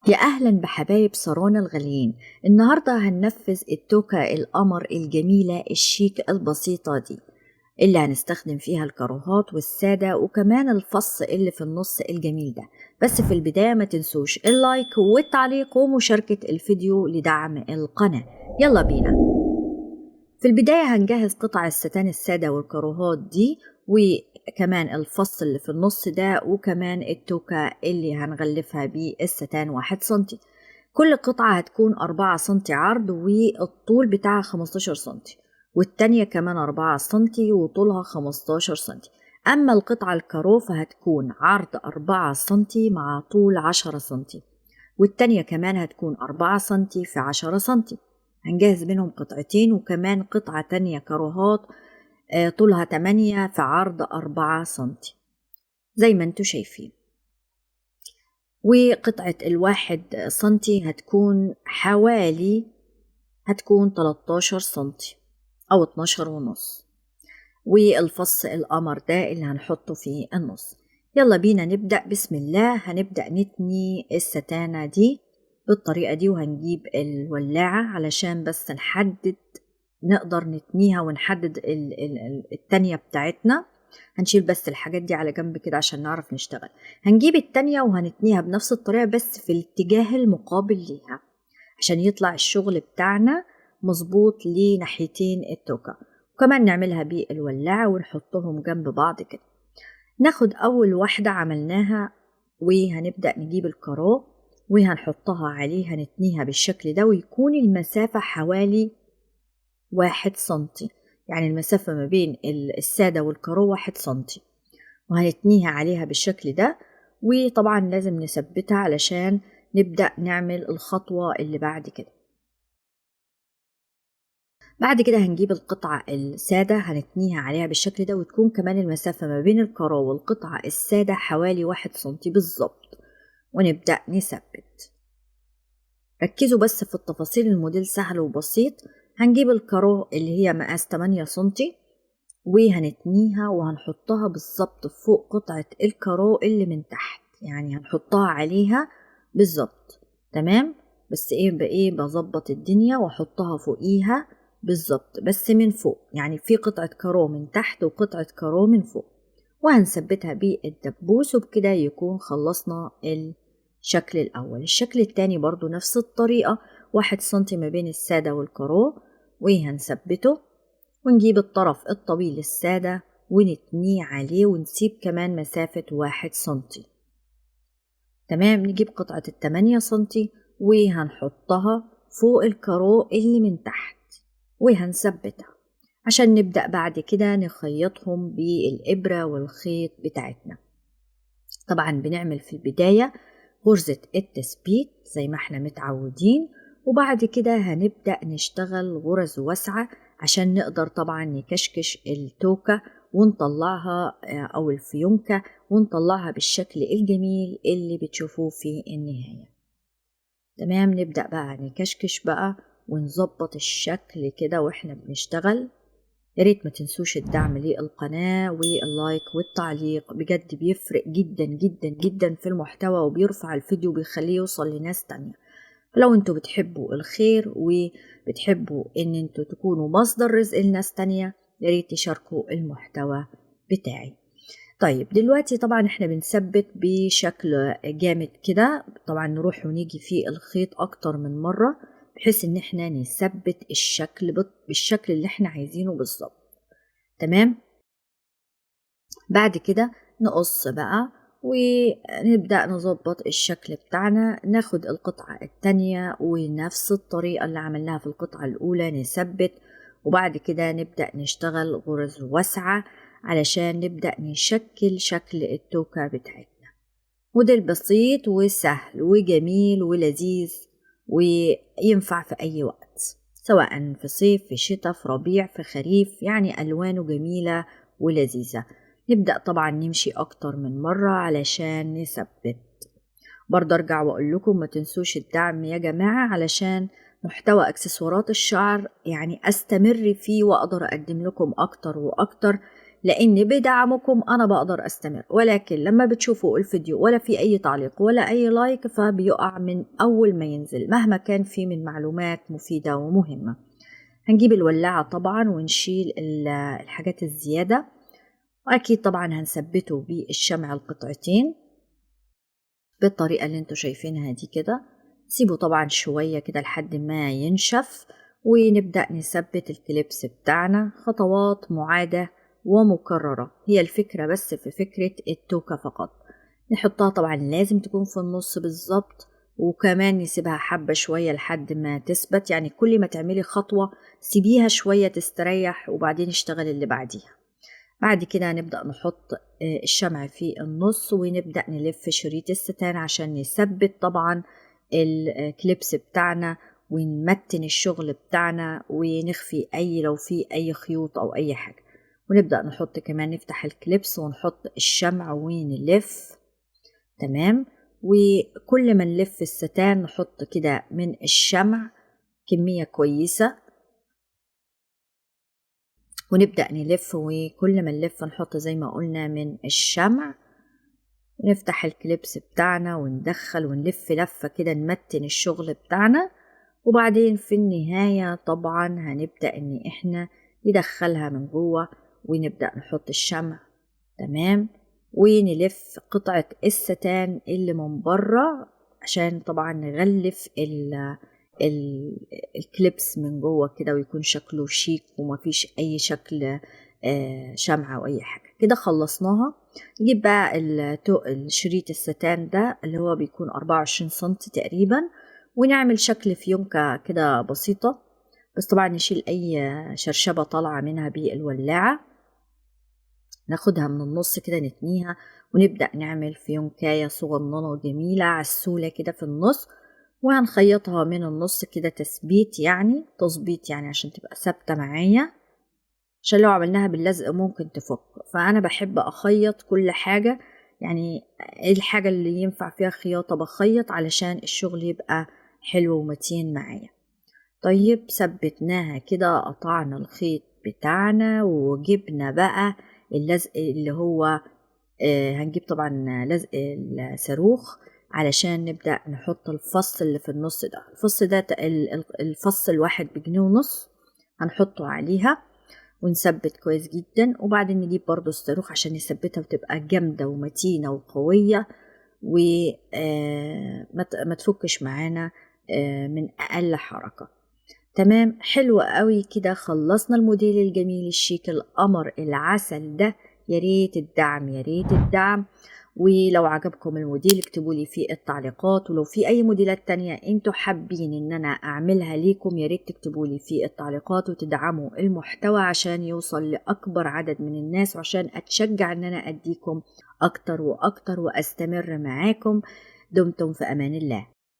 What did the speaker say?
يا أهلا بحبايب سرانا الغاليين. النهاردة هننفذ التوكة القمر الجميلة الشيك البسيطة دي اللي هنستخدم فيها الكاروهات والسادة وكمان الفص اللي في النص الجميل ده. بس في البداية ما تنسوش اللايك والتعليق ومشاركة الفيديو لدعم القناة. يلا بينا. في البداية هنجهز قطع الستان السادة والكاروهات دي وكمان الفص اللي في النص ده وكمان التوكة اللي هنغلفها بالستان 1 سنتي. كل قطعة هتكون 4 سنتي عرض والطول بتاعها 15 سنتي، والتانية كمان 4 سنتي وطولها 15 سنتي. أما القطعة الكارو فهتكون عرض 4 سنتي مع طول 10 سنتي، والتانية كمان هتكون 4 سنتي في 10 سنتي. هنجهز منهم قطعتين وكمان قطعة تانية كاروهات طولها 8 في عرض 4 سنتي زي ما انتوا شايفين. وقطعة 1 سنتي هتكون 13 سنتي أو 12 ونص، والفص القمر ده اللي هنحطه في النص. يلا بينا نبدأ. بسم الله. هنبدأ نتني الستانة دي بالطريقة دي، وهنجيب الولاعة علشان بس نقدر نتنيها ونحدد التانية بتاعتنا. هنشيل بس الحاجات دي على جنب كده عشان نعرف نشتغل. هنجيب التانية وهنتنيها بنفس الطريقة بس في الاتجاه المقابل ليها عشان يطلع الشغل بتاعنا مظبوط لناحيتين التوكة. وكمان نعملها بالولاعة ونحطهم جنب بعض كده. ناخد أول واحدة عملناها وهنبدأ نجيب الكارو وهنحطها عليه، هنتنيها بالشكل ده ويكون المسافة حوالي 1 سنتي، يعني المسافة ما بين السادة والكارو 1 سنتي، وهنتنيها عليها بالشكل ده. وطبعا لازم نثبتها علشان نبدأ نعمل الخطوة اللي بعد كده. بعد كده هنجيب القطعة السادة هنتنيها عليها بالشكل ده، وتكون كمان المسافة ما بين الكارو والقطعة السادة حوالي 1 سنتي بالظبط، ونبدأ نثبت. ركزوا بس في التفاصيل، الموديل سهل وبسيط. هنجيب الكارو اللي هي مقاس 8 سنتي وهنتنيها وهنحطها بالظبط فوق قطعة الكارو اللي من تحت، يعني هنحطها عليها بالظبط. تمام. بس بظبط الدنيا واحطها فوقيها بالظبط، بس من فوق، يعني في قطعة كارو من تحت وقطعة كارو من فوق، وهنثبتها بالدبوس. وبكده يكون خلصنا الشكل الأول. الشكل التاني برضو نفس الطريقة، 1 سنتي ما بين السادة والكارو وهنثبته، ونجيب الطرف الطويل السادة ونتنيه عليه ونسيب كمان مسافة 1 سنتي. تمام. نجيب قطعة 8 سنتي وهنحطها فوق الكارو اللي من تحت وهنثبتها عشان نبدأ بعد كده نخيطهم بالإبرة والخيط بتاعتنا. طبعا بنعمل في البداية غرزة التثبيت زي ما احنا متعودين، وبعد كده هنبدأ نشتغل غرز واسعة عشان نقدر طبعا نكشكش التوكة ونطلعها أو الفيونكة ونطلعها بالشكل الجميل اللي بتشوفوه في النهاية. تمام. نبدأ بقى نكشكش بقى ونظبط الشكل كده واحنا بنشتغل. ياريت ما تنسوش الدعم للقناة واللايك والتعليق، بجد بيفرق جدا جدا جدا في المحتوى وبيرفع الفيديو وبيخليه يوصل لناس تانية. لو انتوا بتحبوا الخير وبتحبوا ان انتوا تكونوا مصدر رزق لناس تانية، ياريت تشاركوا المحتوى بتاعي. طيب دلوقتي طبعا احنا بنثبت بشكل جامد كده، طبعا نروح ونيجي في الخيط اكتر من مرة بحيث ان احنا نثبت الشكل بالشكل اللي احنا عايزينه بالظبط. تمام. بعد كده نقص بقى ونبدأ نظبط الشكل بتاعنا. ناخد القطعة التانية ونفس الطريقة اللي عملناها في القطعة الأولى نثبت، وبعد كده نبدأ نشتغل غرز واسعة علشان نبدأ نشكل شكل التوكة بتاعتنا. موديل بسيط وسهل وجميل ولذيذ وينفع في أي وقت، سواء في صيف في شتاء في ربيع في خريف، يعني ألوانه جميلة ولذيذة. نبدأ طبعا نمشي أكتر من مرة علشان نثبت. برضه أرجع وأقول لكم ما تنسوش الدعم يا جماعة علشان محتوى اكسسوارات الشعر يعني أستمر فيه وأقدر أقدم لكم أكتر وأكتر، لأن بدعمكم أنا بقدر أستمر، ولكن لما بتشوفوا الفيديو ولا في أي تعليق ولا أي لايك فبيقع من أول ما ينزل مهما كان فيه من معلومات مفيدة ومهمة. هنجيب الولاعة طبعا ونشيل الحاجات الزيادة، وأكيد طبعا هنثبته بالشمع القطعتين بالطريقة اللي انتوا شايفينها دي كده. سيبه طبعا شوية كده لحد ما ينشف، ونبدأ نثبت الكليبس بتاعنا. خطوات معادة ومكررة، هي الفكرة بس في فكرة التوكة فقط. نحطها طبعا لازم تكون في النص بالظبط، وكمان نسيبها حبة شوية لحد ما تثبت، يعني كل ما تعملي خطوة سيبيها شوية تستريح وبعدين اشتغل اللي بعديها. بعد كده نبدأ نحط الشمع في النص ونبدأ نلف شريط الستان عشان نثبت طبعا الكليبس بتاعنا ونمتن الشغل بتاعنا ونخفي لو في أي خيوط أو أي حاجة. ونبدأ نحط كمان نفتح الكليبس ونحط الشمع ونلف. تمام. وكل ما نلف الستان نحط كده من الشمع كمية كويسة ونبدأ نلف، وكل ما نلف نحط زي ما قلنا من الشمع. نفتح الكليبس بتاعنا وندخل ونلف لفة كده نمتن الشغل بتاعنا. وبعدين في النهاية طبعا هنبدأ ان احنا ندخلها من جوه ونبدأ نحط الشمع. تمام. ونلف قطعة الستان اللي من بره عشان طبعا نغلف الكليبس من جوه كده ويكون شكله شيك ومفيش اي شكل شمعة او اي حاجة. كده خلصناها. نجيب بقى الشريط الستان ده اللي هو بيكون 24 سنتي تقريبا، ونعمل شكل فيونكة كده بسيطة، بس طبعا نشيل اي شرشبة طالعة منها بالولاعة. ناخدها من النص كده نتنيها ونبدأ نعمل فيونكاية صغننة وجميلة عسولة كده في النص، وهنخيطها من النص كده تثبيت يعني تظبيط يعني عشان تبقى ثابتة معايا، عشان لو عملناها باللزق ممكن تفك. فأنا بحب أخيط كل حاجة، يعني الحاجة اللي ينفع فيها خياطة بخيط علشان الشغل يبقى حلو ومتين معايا. طيب ثبتناها كده، قطعنا الخيط بتاعنا وجبنا بقى اللزق اللي هو هنجيب طبعا لزق الصاروخ علشان نبدأ نحط الفص اللي في النص ده. الفص ده الفص الواحد ب1.50 هنحطه عليها ونثبت كويس جدا. وبعدين نجيب برضو الصاروخ عشان نثبتها وتبقى جامدة ومتينة وقوية وما تفكش معانا من أقل حركة. تمام. حلو قوي كده. خلصنا الموديل الجميل الشيك القمر العسل ده. يا ريت الدعم، يا ريت الدعم. ولو عجبكم الموديل اكتبوا لي في التعليقات، ولو في اي موديلات تانية انتوا حابين ان انا اعملها ليكم يا ريت تكتبوا لي في التعليقات وتدعموا المحتوى عشان يوصل لاكبر عدد من الناس، وعشان اتشجع ان انا اديكم اكتر واكتر واستمر معاكم. دمتم في امان الله.